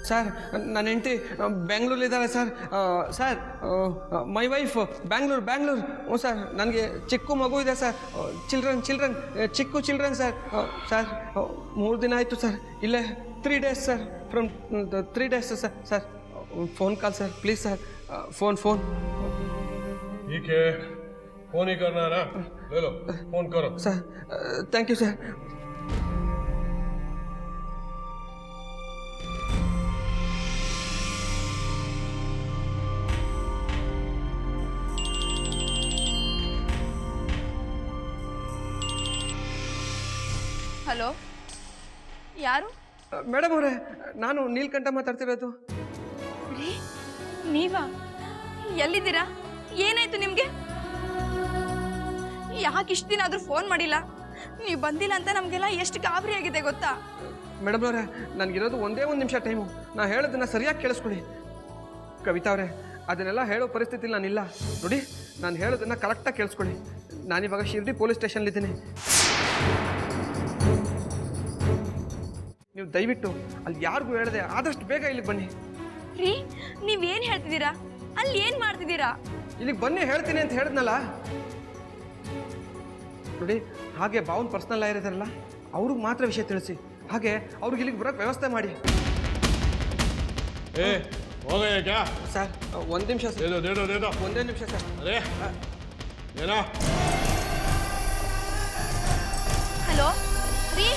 Sir ನನ್ನ ಹೆಂಡತಿ ಬೆಂಗಳೂರಲ್ಲಿದ್ದಾರೆ sir. Sir my wife Bangalore. ಹ್ಞೂ ಸರ್, ನನಗೆ ಚಿಕ್ಕ ಮಗು ಇದೆ ಸರ್. ಚಿಲ್ಡ್ರನ್ ಚಿಕ್ಕ ಚಿಲ್ಡ್ರನ್ ಸರ್. ಸರ್ 3 ದಿನ ಆಯಿತು ಸರ್. ಇಲ್ಲೇ 3 days sir. From 3 days sir. Sir phone call sir, please sir. Phone ठीक है, फ़ोन ही करना है ना, ले लो फ़ोन करो sir. Thank you sir. Hello, ಯಾರು? ಮೇಡಮ್ ಅವರೇ, ನಾನು ನೀಲ್ಕಂಠ ಮಾತಾಡ್ತಿರೋದು. ರೀ, ನೀವಾ? ಎಲ್ಲಿದ್ದೀರಾ? ಏನಾಯ್ತು ನಿಮಗೆ? ಯಾಕೆ ಇಷ್ಟು ದಿನ ಆದರೂ ಫೋನ್ ಮಾಡಿಲ್ಲ? ನೀವು ಬಂದಿಲ್ಲ ಅಂತ ನಮಗೆಲ್ಲ ಎಷ್ಟು ಗಾಬರಿ ಆಗಿದೆ ಗೊತ್ತಾ? ಮೇಡಮ್ ಅವರೇ, ನನಗಿರೋದು ಒಂದೇ ಒಂದು ನಿಮಿಷ ಟೈಮು. ನಾನು ಹೇಳೋದನ್ನು ಸರಿಯಾಗಿ ಕೇಳಿಸ್ಕೊಳ್ಳಿ. ಕವಿತಾ ಅವರೇ, ಅದನ್ನೆಲ್ಲ ಹೇಳೋ ಪರಿಸ್ಥಿತಿಲಿ ನಾನಿಲ್ಲ. ನೋಡಿ, ನಾನು ಹೇಳೋದನ್ನು ಕರೆಕ್ಟಾಗಿ ಕೇಳಿಸ್ಕೊಳ್ಳಿ. ನಾನಿವಾಗ ಶಿರ್ಡಿ ಪೊಲೀಸ್ ಸ್ಟೇಷನ್ಲಿದ್ದೀನಿ. ನೀವು ದಯವಿಟ್ಟು ಅಲ್ಲಿ ಯಾರಿಗೂ ಹೇಳದೆ ಆದಷ್ಟು ಬೇಗ ಇಲ್ಲಿಗೆ ಬನ್ನಿ. ರೀ, ನೀವೇನು ಹೇಳ್ತಿದ್ದೀರಾ? ಅಲ್ಲಿ ಏನು ಮಾಡ್ತಿದ್ದೀರಾ? ಇಲ್ಲಿಗೆ ಬನ್ನಿ, ಹೇಳ್ತೀನಿ ಅಂತ ಹೇಳಿದ್ನಲ್ಲ. ನೋಡಿ, ಹಾಗೆ ಬಾವನ್ ಪರ್ಸ್ನಲ್ ಲಾಯರ್ ಇದ್ದಾರಲ್ಲ, ಅವ್ರಿಗೆ ಮಾತ್ರ ವಿಷಯ ತಿಳಿಸಿ. ಹಾಗೆ ಅವ್ರಿಗೆ ಇಲ್ಲಿಗೆ ಬರೋಕ್ಕೆ ವ್ಯವಸ್ಥೆ ಮಾಡಿ. ए हो गया क्या? ಸರ್ ಒಂದು ನಿಮಿಷ दे ಸರ್. दो ಒಂದೇ ನಿಮಿಷ ಸರ್. अरे देना. ಹಲೋ ರೀ,